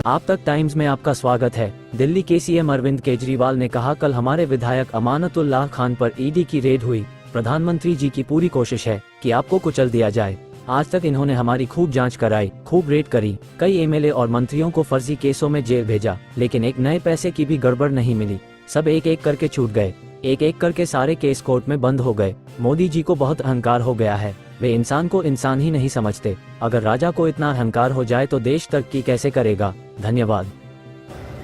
आप तक टाइम्स में आपका स्वागत है। दिल्ली के सीएम अरविंद केजरीवाल ने कहा, कल हमारे विधायक अमानतुल्लाह खान पर ईडी की रेड हुई। प्रधानमंत्री जी की पूरी कोशिश है कि आपको कुचल दिया जाए। आज तक इन्होंने हमारी खूब जांच कराई, खूब रेड करी, कई एमएलए और मंत्रियों को फर्जी केसों में जेल भेजा, लेकिन एक नए पैसे की भी गड़बड़ नहीं मिली। सब एक एक करके छूट गए, एक एक करके सारे केस कोर्ट में बंद हो गए। मोदी जी को बहुत अहंकार हो गया है, वे इंसान को इंसान ही नहीं समझते। अगर राजा को इतना अहंकार हो जाए तो देश तरक्की कैसे करेगा। धन्यवाद।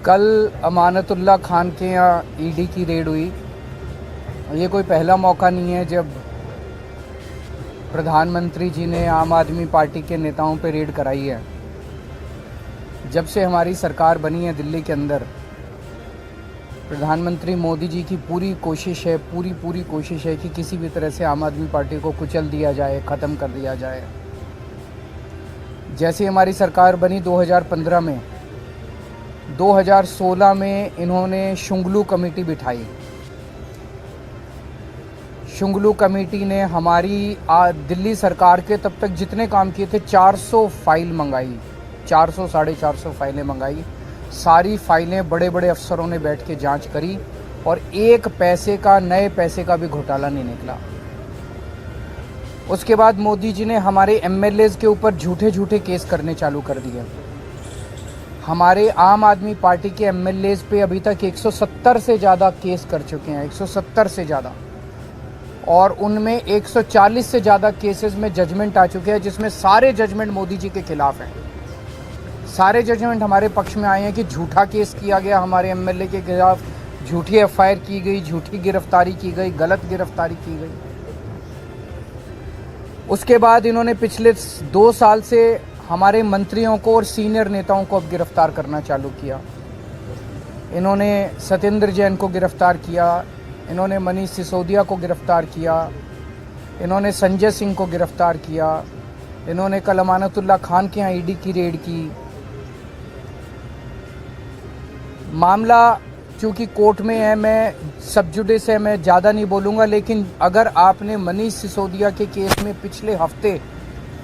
कल अमानतुल्लाह खान के यहाँ ईडी की रेड हुई। ये कोई पहला मौका नहीं है जब प्रधानमंत्री जी ने आम आदमी पार्टी के नेताओं पर रेड कराई है। जब से हमारी सरकार बनी है दिल्ली के अंदर, प्रधानमंत्री मोदी जी की पूरी कोशिश है, पूरी कोशिश है कि किसी भी तरह से आम आदमी पार्टी को कुचल दिया जाए, ख़त्म कर दिया जाए। जैसे हमारी सरकार बनी 2015 में, 2016 में इन्होंने शुंगलू कमेटी बिठाई। शुंगलू कमेटी ने हमारी दिल्ली सरकार के तब तक जितने काम किए थे 400 फाइल मंगाई, 400 साढ़े 400 फाइलें मंगाई। सारी फाइलें बड़े बड़े अफसरों ने बैठ के जांच करी और एक पैसे का, नए पैसे का भी घोटाला नहीं निकला। उसके बाद मोदी जी ने हमारे एमएलएज के ऊपर झूठे झूठे केस करने चालू कर दिए। हमारे आम आदमी पार्टी के एमएलएज पे अभी तक 170 से ज़्यादा केस कर चुके हैं, 170 से ज़्यादा, और उनमें 140 से ज़्यादा केसेस में जजमेंट आ चुके हैं, जिसमें सारे जजमेंट मोदी जी के खिलाफ हैं। सारे जजमेंट हमारे पक्ष में आए हैं कि झूठा केस किया गया हमारे एमएलए के खिलाफ, झूठी एफआईआर की गई, झूठी गिरफ्तारी की गई, गलत गिरफ्तारी की गई। उसके बाद इन्होंने पिछले 2 साल से हमारे मंत्रियों को और सीनियर नेताओं को अब गिरफ्तार करना चालू किया। इन्होंने सत्येंद्र जैन को गिरफ्तार किया, इन्होंने मनीष सिसोदिया को गिरफ्तार किया, इन्होंने संजय सिंह को गिरफ्तार किया, इन्होंने कल अमानतुल्लाह खान के यहाँ ईडी की रेड की। मामला चूँकि कोर्ट में है, मैं सब जुडिस है, मैं ज़्यादा नहीं बोलूँगा, लेकिन अगर आपने मनीष सिसोदिया के केस में पिछले हफ्ते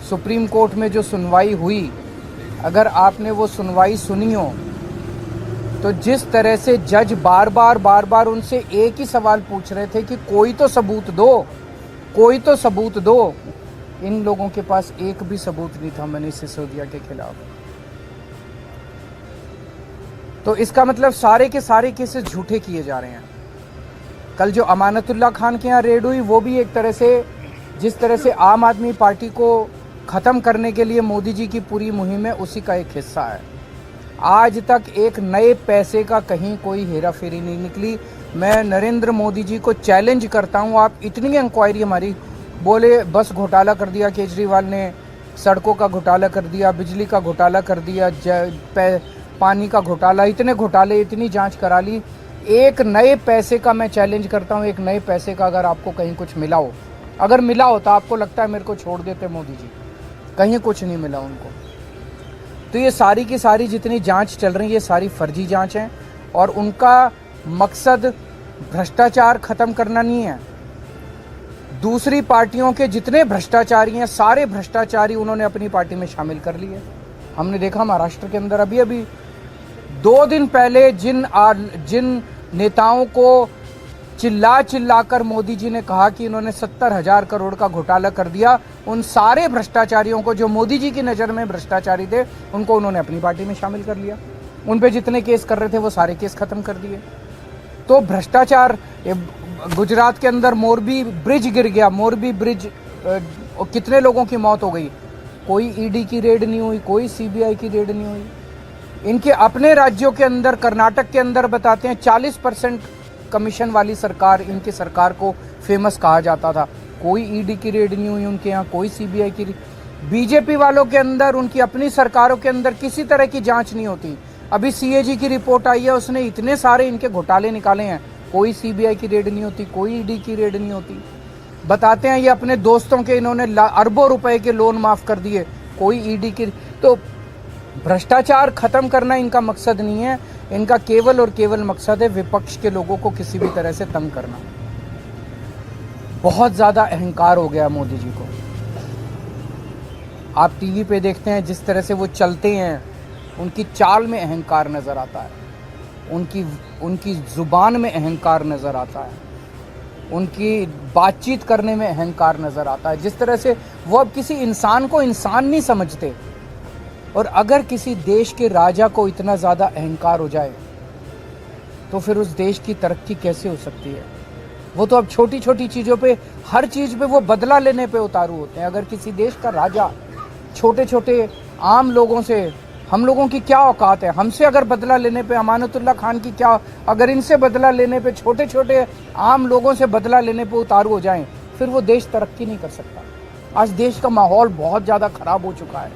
सुप्रीम कोर्ट में जो सुनवाई हुई, अगर आपने वो सुनवाई सुनी हो, तो जिस तरह से जज बार बार उनसे एक ही सवाल पूछ रहे थे कि कोई तो सबूत दो, कोई तो सबूत दो। इन लोगों के पास एक भी सबूत नहीं था मनीष सिसोदिया के खिलाफ। तो इसका मतलब सारे के सारे केसेस झूठे किए जा रहे हैं। कल जो अमानतुल्लाह खान के यहाँ रेड हुई, वो भी एक तरह से, जिस तरह से आम आदमी पार्टी को ख़त्म करने के लिए मोदी जी की पूरी मुहिम है, उसी का एक हिस्सा है। आज तक एक नए पैसे का कहीं कोई हेरा फेरी नहीं निकली। मैं नरेंद्र मोदी जी को चैलेंज करता हूँ, आप इतनी इंक्वायरी हमारी, बोले बस घोटाला कर दिया केजरीवाल ने, सड़कों का घोटाला कर दिया, बिजली का घोटाला कर दिया, पानी का घोटाला, इतने घोटाले, इतनी जांच करा ली। एक नए पैसे का मैं चैलेंज करता हूँ, एक नए पैसे का अगर आपको कहीं कुछ मिला हो, अगर मिला हो तो आपको लगता है मेरे को छोड़ देते मोदी जी, कहीं कुछ नहीं मिला उनको। तो ये सारी की सारी जितनी जांच चल रही है, ये सारी फर्जी जांच हैं और उनका मकसद भ्रष्टाचार ख़त्म करना नहीं है। दूसरी पार्टियों के जितने भ्रष्टाचारी हैं, सारे भ्रष्टाचारी उन्होंने अपनी पार्टी में शामिल कर लिए। हमने देखा महाराष्ट्र के अंदर अभी 2 दिन पहले जिन नेताओं को चिल्ला कर मोदी जी ने कहा कि इन्होंने 70,000 करोड़ का घोटाला कर दिया, उन सारे भ्रष्टाचारियों को, जो मोदी जी की नज़र में भ्रष्टाचारी थे, उनको उन्होंने अपनी पार्टी में शामिल कर लिया। उन पे जितने केस कर रहे थे वो सारे केस खत्म कर दिए। तो भ्रष्टाचार, गुजरात के अंदर मोरबी ब्रिज गिर गया, मोरबी ब्रिज, कितने लोगों की मौत हो गई, कोई ईडी की रेड नहीं हुई, कोई सीबीआई की रेड नहीं हुई। इनके अपने राज्यों के अंदर, कर्नाटक के अंदर बताते हैं 40% कमीशन वाली सरकार, इनकी सरकार को फेमस कहा जाता था, कोई ईडी की रेड नहीं हुई उनके यहाँ, कोई सीबीआई की। बीजेपी वालों के अंदर, उनकी अपनी सरकारों के अंदर किसी तरह की जांच नहीं होती। अभी सीएजी की रिपोर्ट आई है, उसने इतने सारे इनके घोटाले निकाले हैं, कोई सीबीआई की रेड नहीं होती, कोई ईडी की रेड नहीं होती। बताते हैं ये अपने दोस्तों के इन्होंने अरबों रुपए के लोन माफ कर दिए, कोई ईडी की। तो भ्रष्टाचार खत्म करना इनका मकसद नहीं है, इनका केवल और केवल मकसद है विपक्ष के लोगों को किसी भी तरह से तंग करना। बहुत ज़्यादा अहंकार हो गया मोदी जी को। आप टीवी पे देखते हैं जिस तरह से वो चलते हैं, उनकी चाल में अहंकार नज़र आता है, उनकी ज़ुबान में अहंकार नज़र आता है, उनकी बातचीत करने में अहंकार नज़र आता है। जिस तरह से वो अब किसी इंसान को इंसान नहीं समझते, और अगर किसी देश के राजा को इतना ज़्यादा अहंकार हो जाए तो फिर उस देश की तरक्की कैसे हो सकती है। वो तो अब छोटी छोटी चीज़ों पे, हर चीज़ पे वो बदला लेने पे उतारू होते हैं। अगर किसी देश का राजा छोटे छोटे आम लोगों से, हम लोगों की क्या औकात है, हमसे अगर बदला लेने पे, अमानतुल्लाह खान की क्या, अगर इनसे बदला लेने पे, छोटे छोटे आम लोगों से बदला लेने पे उतारू हो जाएं, फिर वो देश तरक्की नहीं कर सकता। आज देश का माहौल बहुत ज़्यादा ख़राब हो चुका है।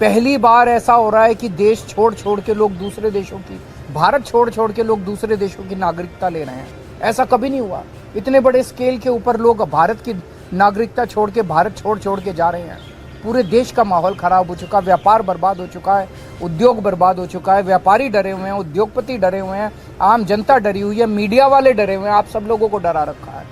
पहली बार ऐसा हो रहा है कि देश छोड़ छोड़ के लोग दूसरे देशों की, भारत छोड़ छोड़ के लोग दूसरे देशों की नागरिकता ले रहे हैं। ऐसा कभी नहीं हुआ। इतने बड़े स्केल के ऊपर लोग भारत की नागरिकता छोड़ के, भारत छोड़ के जा रहे हैं। पूरे देश का माहौल ख़राब हो चुका, व्यापार बर्बाद हो चुका है, उद्योग बर्बाद हो चुका है, व्यापारी डरे हुए हैं, उद्योगपति डरे हुए हैं, आम जनता डरी हुई है, मीडिया वाले डरे हुए हैं, आप सब लोगों को डरा रखा है।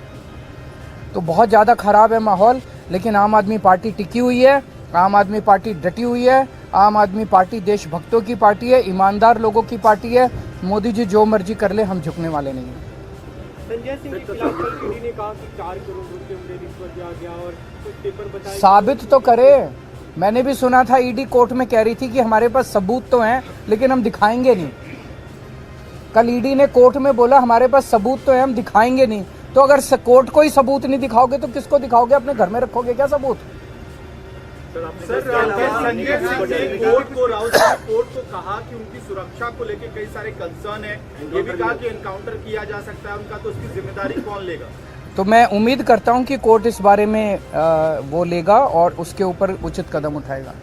तो बहुत ज़्यादा ख़राब है माहौल, लेकिन आम आदमी पार्टी टिकी हुई है, आम आदमी पार्टी डटी हुई है। आम आदमी पार्टी देशभक्तों की पार्टी है, ईमानदार लोगों की पार्टी है। मोदी जी जो मर्जी कर ले, हम झुकने वाले नहीं हैं। संजय सिंह के खिलाफ कल ईडी ने कहा कि 4 करोड़ रुपए उन्हें रिश्वत दिया गया और कुछ पेपर बताए। साबित तो करे। मैंने भी सुना था ईडी कोर्ट में कह रही थी कि हमारे पास सबूत तो हैं, लेकिन हम दिखाएंगे नहीं। कल ईडी ने कोर्ट में बोला हमारे पास सबूत तो है, हम दिखाएंगे नहीं। तो अगर कोर्ट को ही सबूत नहीं दिखाओगे तो किसको दिखाओगे? अपने घर में रखोगे क्या सबूत? सर संजय सिंह ने कोर्ट को कहा कि उनकी सुरक्षा को लेकर कई सारे कंसर्न है, ये भी कहा कि एनकाउंटर किया जा सकता है उनका, तो उसकी जिम्मेदारी कौन लेगा? तो मैं उम्मीद करता हूं कि कोर्ट इस बारे में वो लेगा और उसके ऊपर उचित कदम उठाएगा।